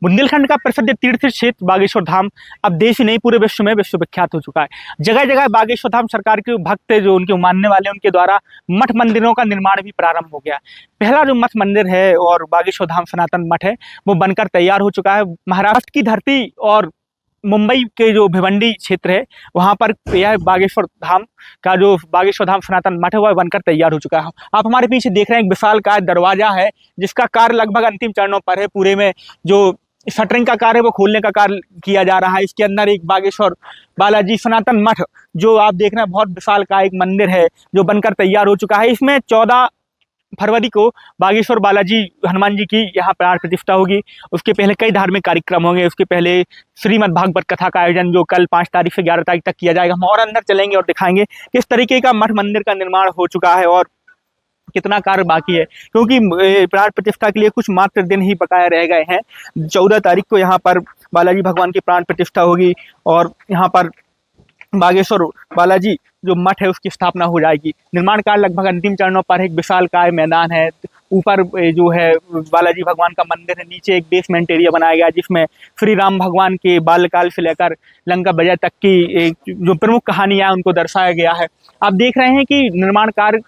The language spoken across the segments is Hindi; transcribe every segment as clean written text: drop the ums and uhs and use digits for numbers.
बुंदेलखंड का प्रसिद्ध तीर्थ क्षेत्र बागेश्वर धाम अब देश ही नहीं पूरे विश्व में विश्वविख्यात हो चुका है। जगह जगह बागेश्वर धाम सरकार के भक्त जो उनके मानने वाले उनके द्वारा मठ मंदिरों का निर्माण भी प्रारंभ हो गया। पहला जो मठ मंदिर है और बागेश्वर धाम सनातन मठ है वो बनकर तैयार हो चुका है। महाराष्ट्र की धरती और मुंबई के जो भिवंडी क्षेत्र है वहाँ पर यह बागेश्वर धाम का जो बागेश्वर धाम सनातन मठ है वह बनकर तैयार हो चुका है। आप हमारे पीछे देख रहे हैं एक विशालकाय दरवाजा है जिसका कार्य लगभग अंतिम चरणों पर है। पूरे में जो शटरिंग का कार्य है वो खोलने का कार्य किया जा रहा है। इसके अंदर एक बागेश्वर बालाजी सनातन मठ जो आप देख रहे हैं बहुत विशालकाय एक मंदिर है जो बनकर तैयार हो चुका है। इसमें 14 फरवरी को बागेश्वर बालाजी हनुमान जी की यहाँ प्राण प्रतिष्ठा होगी। उसके पहले कई धार्मिक कार्यक्रम होंगे। उसके पहले श्रीमद् भागवत कथा का आयोजन जो कल 5 तारीख से 11 तारीख तक किया जाएगा। हम और अंदर चलेंगे और दिखाएंगे किस तरीके का मठ मंदिर का निर्माण हो चुका है और कितना कार्य बाकी है, क्योंकि प्राण प्रतिष्ठा के लिए कुछ मात्र दिन ही बकाया रह गए हैं। 14 तारीख को यहाँ पर बालाजी भगवान की प्राण प्रतिष्ठा होगी और यहाँ पर बागेश्वर बालाजी जो मठ है उसकी स्थापना हो जाएगी। निर्माण कार्य लगभग अंतिम चरणों पर एक विशालकाय मैदान है। ऊपर जो है बालाजी भगवान का मंदिर है, नीचे एक बेसमेंट एरिया बनाया गया जिसमें श्री राम भगवान के बाल्यकाल से लेकर लंका विजय तक की जो प्रमुख कहानियां उनको दर्शाया गया है। आप देख रहे हैं कि निर्माण कार्य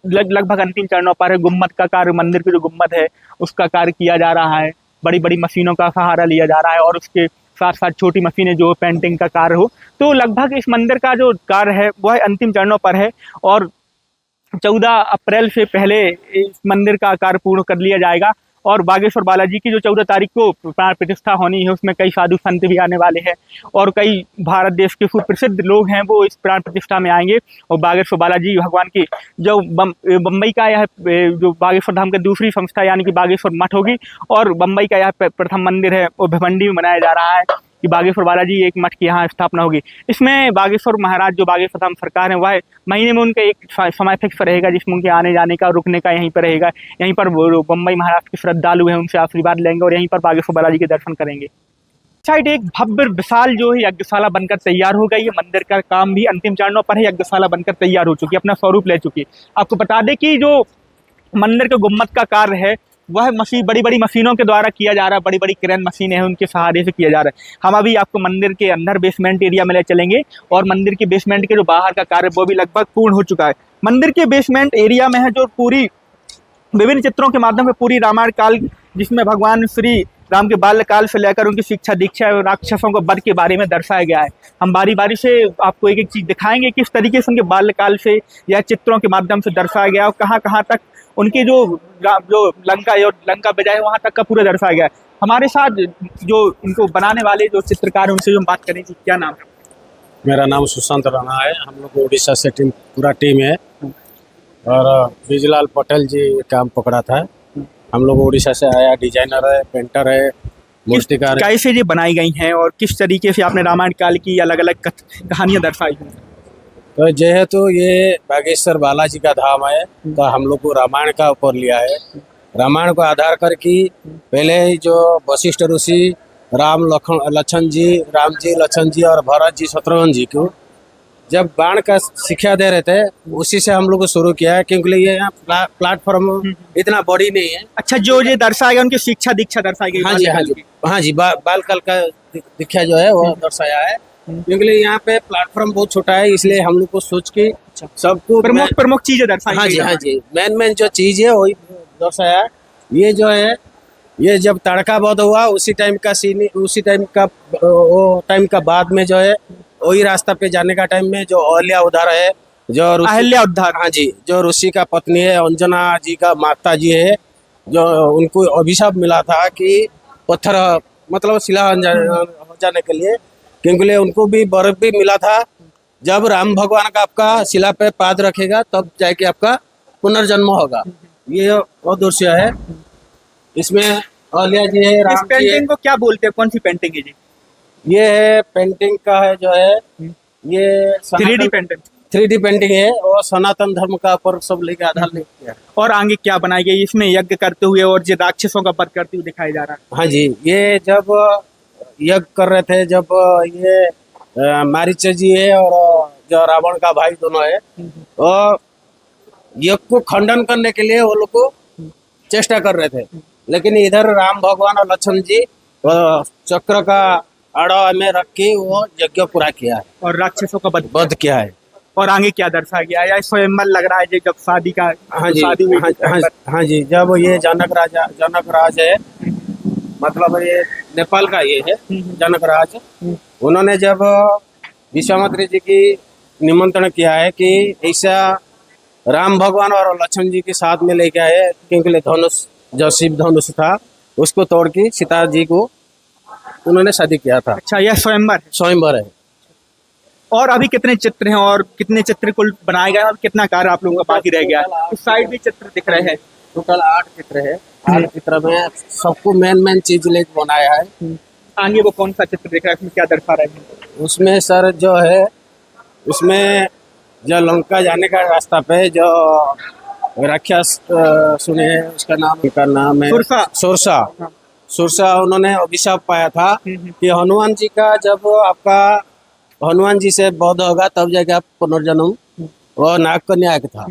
लगभग अंतिम चरणों पर है। गुम्मद का कार्य, मंदिर की जो गुम्मद है उसका कार्य किया जा रहा है। बड़ी बड़ी मशीनों का सहारा लिया जा रहा है और उसके साथ साथ छोटी मशीनें जो पेंटिंग का कार्य हो। तो लगभग इस मंदिर का जो कार्य है वह अंतिम चरणों पर है और 14 अप्रैल से पहले इस मंदिर का कार्य पूर्ण कर लिया जाएगा। और बागेश्वर बालाजी की जो 14 तारीख को प्राण प्रतिष्ठा होनी है उसमें कई साधु संत भी आने वाले हैं और कई भारत देश के सुप्रसिद्ध लोग हैं वो इस प्राण प्रतिष्ठा में आएंगे। और बागेश्वर बालाजी भगवान की जो बम्बई का यह जो बागेश्वर धाम की दूसरी संस्था यानी कि बागेश्वर मठ होगी और बम्बई का यह प्रथम मंदिर है वो भिवंडी में बनाया जा रहा है कि बागेश्वर बालाजी एक मठ की यहाँ स्थापना होगी। इसमें बागेश्वर महाराज जो बागेश्वर धाम सरकार है वह महीने में उनका एक समय फिक्स रहेगा जिसमें उनके आने जाने का रुकने का यहीं पर रहेगा। यहीं पर बम्बई महाराष्ट्र के श्रद्धालु हैं उनसे आशीर्वाद लेंगे और यहीं पर बागेश्वर बालाजी के दर्शन करेंगे। साइड एक भव्य विशाल जो है यज्ञशाला बनकर तैयार हो गई है। मंदिर का काम भी अंतिम चरणों पर है। यज्ञशाला बनकर तैयार हो चुकी है, अपना स्वरूप ले चुकी है। आपको बता दें कि जो मंदिर के गुम्मद का कार्य है वह बड़ी बड़ी मशीनों के द्वारा किया जा रहा है। बड़ी बड़ी क्रेन मशीनें हैं उनके सहारे से किया जा रहा है। हम अभी आपको मंदिर के अंदर बेसमेंट एरिया में ले चलेंगे और मंदिर के बेसमेंट के जो बाहर का कार्य वो भी लगभग पूर्ण हो चुका है। मंदिर के बेसमेंट एरिया में है जो पूरी विभिन्न चित्रों के माध्यम से पूरी रामायण काल जिसमें भगवान श्री राम के बाल्यकाल से लेकर उनकी शिक्षा दीक्षा और राक्षसों को वध के बारे में दर्शाया गया है। हम बारी बारी से आपको एक एक चीज दिखाएंगे किस तरीके से उनके बाल्यकाल से यह चित्रों के माध्यम से दर्शाया गया और कहाँ कहाँ तक उनके जो लंका विजय वहाँ तक का पूरा दर्शाया गया है। हमारे साथ जो इनको बनाने वाले जो चित्रकार हैं उनसे जो हम बात करेंगे, क्या नाम है? मेरा नाम सुशांत राणा है। हम लोग उड़ीसा से पूरा टीम है और बिजलाल पटेल जी काम पकड़ा था। हम लोग उड़ीसा से आया, डिजाइनर है, पेंटर है, मूर्तिकार है। कैसे ये बनाई गई हैं और किस तरीके से आपने रामायण काल की अलग अलग कहानियां दर्शाई हैं? तो जेहेतु ये बागेश्वर बालाजी का धाम है तो हम लोग को रामायण का ऊपर लिया है। रामायण को आधार करके पहले जो वशिष्ठ ऋषि राम लक्ष्मण जी और भरत जी शत्रुघ्न जी को जब बाण का शिक्षा दे रहे थे उसी से हम लोग को शुरू किया है, क्योंकि ये प्लेटफॉर्म इतना बड़ी नहीं है। अच्छा, जो ये दर्शाया गया उनकी शिक्षा दीक्षा दर्शाई गई? हाँ जी, बालकाल का दीक्षा जो है वो दर्शाया है, क्योंकि यहाँ पे प्लेटफॉर्म बहुत छोटा है इसलिए हम लोग को सोच के सबको प्रमुख चीजें दर्शाई। हाँ जी, मेन जो चीज है वही दर्शाया है। ये जो है ये जब तड़का बध हुआ उसी टाइम का सीन, उसी टाइम का बाद में जो है वही रास्ता पे जाने का टाइम में जो अहल्या उद्धार है, जो अहल्या उद्धार, हाँ जी, जो ऋषि का पत्नी है, अंजना जी का माता जी है, जो उनको अभिशाप मिला था कि पत्थर मतलब शिला हो जाने के लिए, क्योंकि उनको भी बर्फ भी मिला था। जब राम भगवान का आपका शिला पे पाद रखेगा तब जाके आपका पुनर्जन्म होगा। ये वो दृश्य है। इसमें अहल्या जी है, राम जी है। पेंटिंग को क्या बोलते हैं, कौन सी पेंटिंग है जी? ये है पेंटिंग का है जो है ये 3D पेंटिंग है और सनातन धर्म का ऊपर सब लेके आधार लेके। और आगे क्या बनाई गई? इसमें यज्ञ करते हुए और जो राक्षसों का वध करते हुए दिखाया जा रहा है। हाँ जी, ये जब यज्ञ कर रहे थे, जब ये मारीच जी है और जो रावण का भाई दोनों है, और यज्ञ को खंडन करने के लिए वो लोग को चेष्टा कर रहे थे, लेकिन इधर राम भगवान और लक्ष्मण जी वो चक्र का आड़ा में रख के वो यज्ञ पूरा किया है, और राक्षसों का वध किया है। और आगे क्या दर्शा गया या स्वयंवर लग रहा है जी, जब शादी का हाँ जी, शादी हुई हाँ, हाँ, हाँ जी, जब ये जनक राज है, मतलब ये नेपाल का ये है जनक राज, उन्होंने जब विश्वामित्र जी की निमंत्रण किया है कि ऐसा राम भगवान और लक्ष्मण जी के साथ में लेके आए, क्योंकि धनुष जो शिव धनुष था उसको तोड़ के सीता जी को उन्होंने शादी किया था। अच्छा, यह स्वयंवर है। स्वयंवर है। और अभी कितने चित्र हैं और कितने चित्र कुल बनाए गए और कितना कार्य आप लोगों का बाकी रह गया है? उस साइड भी चित्र दिख रहे हैं। टोटल 8 चित्र है। 8 चित्र में सबको मेन चीज लेके बनाया है। आगे वो कौन सा चित्र दिख रहा है, उसमें क्या दर्शा रहे हैं? उसमें सर जो है, उसमें जो लंका जाने का रास्ता पे जो राक्षस सुने हैं, उसका नाम है सुरसा। सुरसा उन्होंने अभिशाप पाया था कि हनुमान जी का जब आपका हनुमान जी से वध होगा तब जाके पुनर्जन्म वो नाग कन्या का था।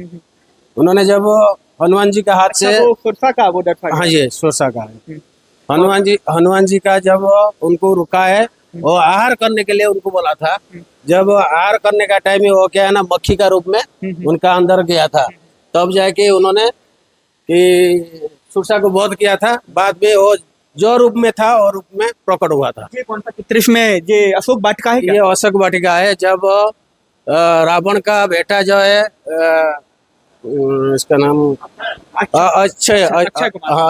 उन्होंने जब हनुमान जी का हाथ से सुरसा का वो दर्शा, हाँ जी सुरसा का है। हनुमान जी का जब उनको रुका है, वो आहार करने के लिए उनको बोला था। जब आहार करने का टाइम वो क्या है ना, मक्खी का रूप में उनका अंदर गया था, तब जाके उन्होंने कि सुरसा को वध किया था। बाद में वो जो रूप में था और रूप में प्रकट हुआ था। ये कौन सा चित्र इसमें? ये अशोक वाटिका है क्या? ये अशोक वाटिका है। जब रावण का बेटा जो है, इसका नाम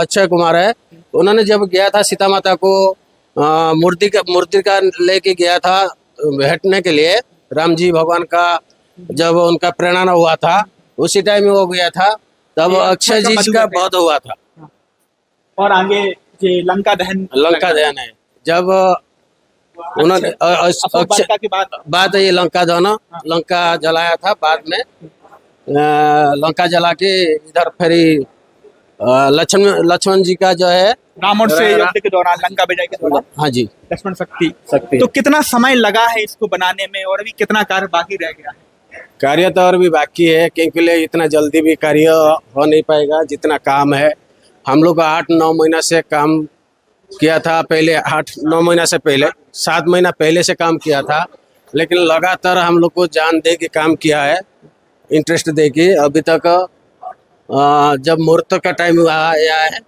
अक्षय कुमार है, उन्होंने जब गया था सीता माता को मूर्ति का लेके गया था भेंटने के लिए, राम जी भगवान का जब उनका प्रेरणा हुआ था उसी टाइम में वो गया था, तब अक्षय जी का वध हुआ था। और आगे ये लंका दहन है। जब उन्होंने अक्षय के बाद ये लंका जलाया था। बाद में लंका जला के इधर फिर लक्ष्मण जी का जो है रावण से युद्ध के दौरान, लंका विजय के दौरान, हाँ जी लक्ष्मण शक्ति। तो कितना समय लगा है इसको बनाने में और अभी कितना कार्य बाकी रह गया है? कार्य तो और भी बाकी है, क्योंकि इतना जल्दी भी कार्य हो नहीं पाएगा जितना काम है। हम लोग 8-9 महीना से काम किया था पहले, 8-9 महीना से पहले, 7 महीना पहले से काम किया था, लेकिन लगातार हम लोग को जान दे के काम किया है, इंटरेस्ट दे के। अभी तक जब मुहूर्त का टाइम आया है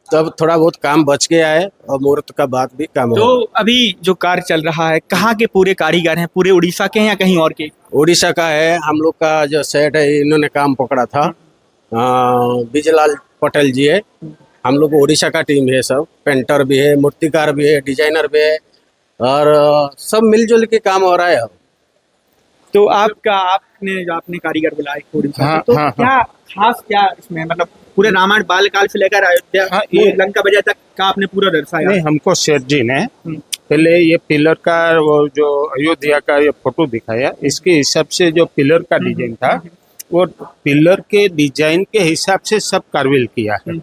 तब थोड़ा बहुत काम बच गया है, और मुहूर्त का बाद भी काम तो अभी जो कार्य चल रहा है, कहाँ के पूरे कारीगर हैं? पूरे उड़ीसा के हैं या कहीं और के? उड़ीसा का है। हम लोग का जो सेट है, इन्होंने काम पकड़ा था, विजयलाल पटेल जी है। हम लोग उड़ीसा का टीम है, सब पेंटर भी है, मूर्तिकार भी है, डिजाइनर भी है, और सब मिलजुल के काम हो रहा है। तो आपने कारीगर बुलाए उड़ीसा से, तो क्या खास क्या इसमें, मतलब पूरे रामायण बाल काल से लेकर अयोध्या लंका विजय तक का आपने पूरा दर्शाया? नहीं, हमको सेठ जी ने पहले ये पिलर का वो जो अयोध्या का ये फोटो दिखाया, इसके हिसाब से जो पिलर का डिजाइन था वो पिलर के डिजाइन के हिसाब से सब कार्विल किया है।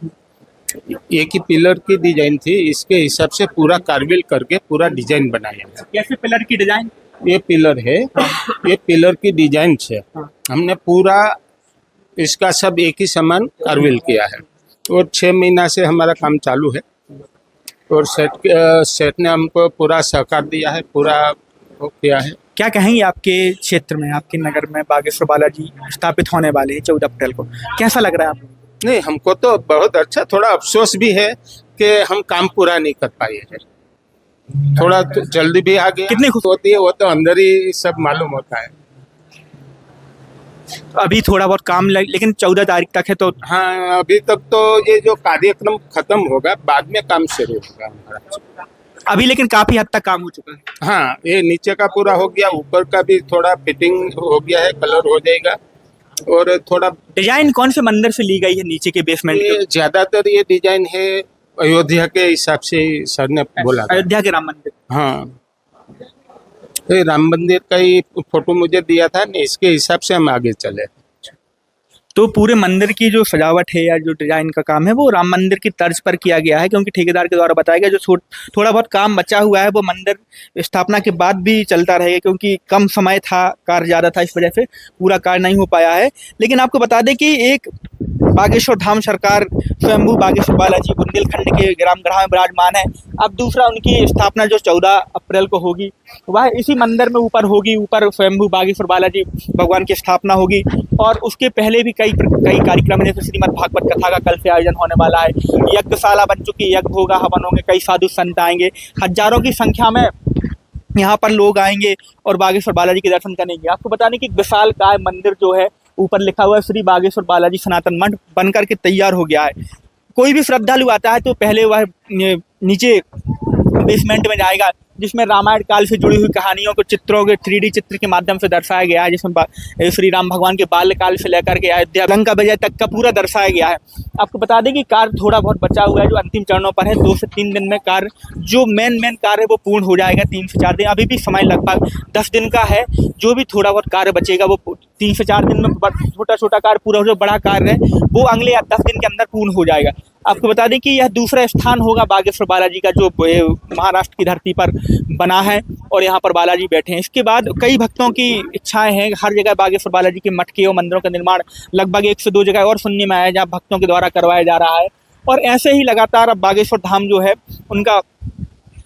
एक ही पिलर की डिजाइन थी, इसके हिसाब से पूरा कार्विल करके पूरा डिजाइन बनाया है। कैसे पिलर की डिजाइन? ये पिलर है, ये पिलर की डिजाइन से हमने पूरा इसका सब एक ही समान कार्विल किया है, और 6 महीना से हमारा काम चालू है, और सेठ ने हमको पूरा सहकार दिया है, पूरा वो किया है। क्या कहेंगे आपके क्षेत्र में, आपके नगर में बागेश्वर बालाजी स्थापित होने वाले हैं 14 अप्रैल को, कैसा लग रहा है आपको? नहीं, हमको तो बहुत अच्छा, थोड़ा अफसोस भी है कि हम काम पूरा नहीं कर पाए हैं, थोड़ा तो जल्दी भी आ गया। कितनी खुशी होती है वो तो अंदर ही सब मालूम होता है। अभी थोड़ा बहुत काम लेकिन 14 तारीख तक है, तो हाँ, अभी तक तो ये जो कार्यक्रम खत्म होगा, बाद में काम शुरू होगा हमारा। अभी लेकिन काफी हद तक काम हो चुका है। हाँ, ये नीचे का पूरा हो गया, ऊपर का भी थोड़ा फिटिंग हो गया है, कलर हो जाएगा, और थोड़ा डिजाइन कौन से मंदिर से ली गई है नीचे के बेसमेंट के? ज्यादातर ये डिजाइन है अयोध्या के हिसाब से सर ने बोला। अयोध्या के राम मंदिर? हाँ, तो राम मंदिर का ही फोटो मुझे दिया था, इसके हिसाब से हम आगे चले। तो पूरे मंदिर की जो सजावट है या जो डिजाइन का काम है वो राम मंदिर की तर्ज पर किया गया है, क्योंकि ठेकेदार के द्वारा बताया गया जो थोड़ा बहुत काम बचा हुआ है वो मंदिर स्थापना के बाद भी चलता रहेगा, क्योंकि कम समय था, कार्य ज़्यादा था, इस वजह से पूरा कार्य नहीं हो पाया है। लेकिन आपको बता दें कि एक बागेश्वर धाम सरकार स्वयंभू बागेश्वर बालाजी बुंदेलखंड के ग्राम गढ़ा में विराजमान है। अब दूसरा, उनकी स्थापना जो 14 अप्रैल को होगी वह इसी मंदिर में ऊपर होगी। ऊपर स्वयंभू बागेश्वर बालाजी भगवान की स्थापना होगी और उसके पहले भी कई कार्यक्रम, जैसे श्रीमद् भागवत कथा का कल से आयोजन होने वाला है। यज्ञशाला बन चुकी, यज्ञ होगा, हवन होंगे, कई साधु संत आएंगे, हजारों की संख्या में यहाँ पर लोग आएंगे और बागेश्वर बालाजी के दर्शन करेंगे। आपको बताने की विशालकाय मंदिर जो है, ऊपर लिखा हुआ है श्री बागेश्वर बालाजी सनातन मठ, बनकर के तैयार हो गया है। कोई भी श्रद्धालु आता है तो पहले वह नीचे बेसमेंट में जाएगा, जिसमें रामायण काल से जुड़ी हुई कहानियों को चित्रों के 3D चित्र के माध्यम से दर्शाया गया है, जिसमें श्री राम भगवान के बाल्यकाल से लेकर के अयोध्या लंका विजय तक का पूरा दर्शाया गया है। आपको बता दें कि कार्य थोड़ा बहुत बचा हुआ है, जो अंतिम चरणों पर है। 2 से 3 दिन में कार्य, जो मेन कार्य है वो पूर्ण हो जाएगा। 3 से 4 दिन, अभी भी समय लगभग 10 दिन का है। जो भी थोड़ा बहुत कार्य बचेगा वो 3 से 4 दिन में छोटा कार्य पूरा हो, जो बड़ा कार्य है वो अगले 10 दिन के अंदर पूर्ण हो जाएगा। आपको बता दें कि यह दूसरा स्थान होगा बागेश्वर बालाजी का, जो महाराष्ट्र की धरती पर बना है और यहाँ पर बालाजी बैठे हैं। इसके बाद कई भक्तों की इच्छाएं हैं, हर जगह बागेश्वर बालाजी के मटके और मंदिरों का निर्माण लगभग 1 से 2 जगह और सुनने में आया है, जहाँ भक्तों के द्वारा करवाया जा रहा है। और ऐसे ही लगातार अब बागेश्वर धाम जो है उनका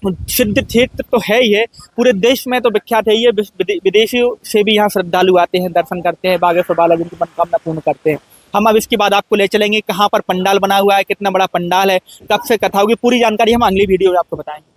सिद्ध क्षेत्र तो है ही है, पूरे देश में तो विख्यात है ही है। विदेशियों से भी यहाँ श्रद्धालु आते हैं, दर्शन करते हैं, बागेश्वर बालाजी की मनोकामना पूर्ण करते हैं। हम अब इसके बाद आपको ले चलेंगे कहाँ पर पंडाल बना हुआ है, कितना बड़ा पंडाल है, कब से कथा होगी, पूरी जानकारी हम अगली वीडियो में आपको बताएंगे।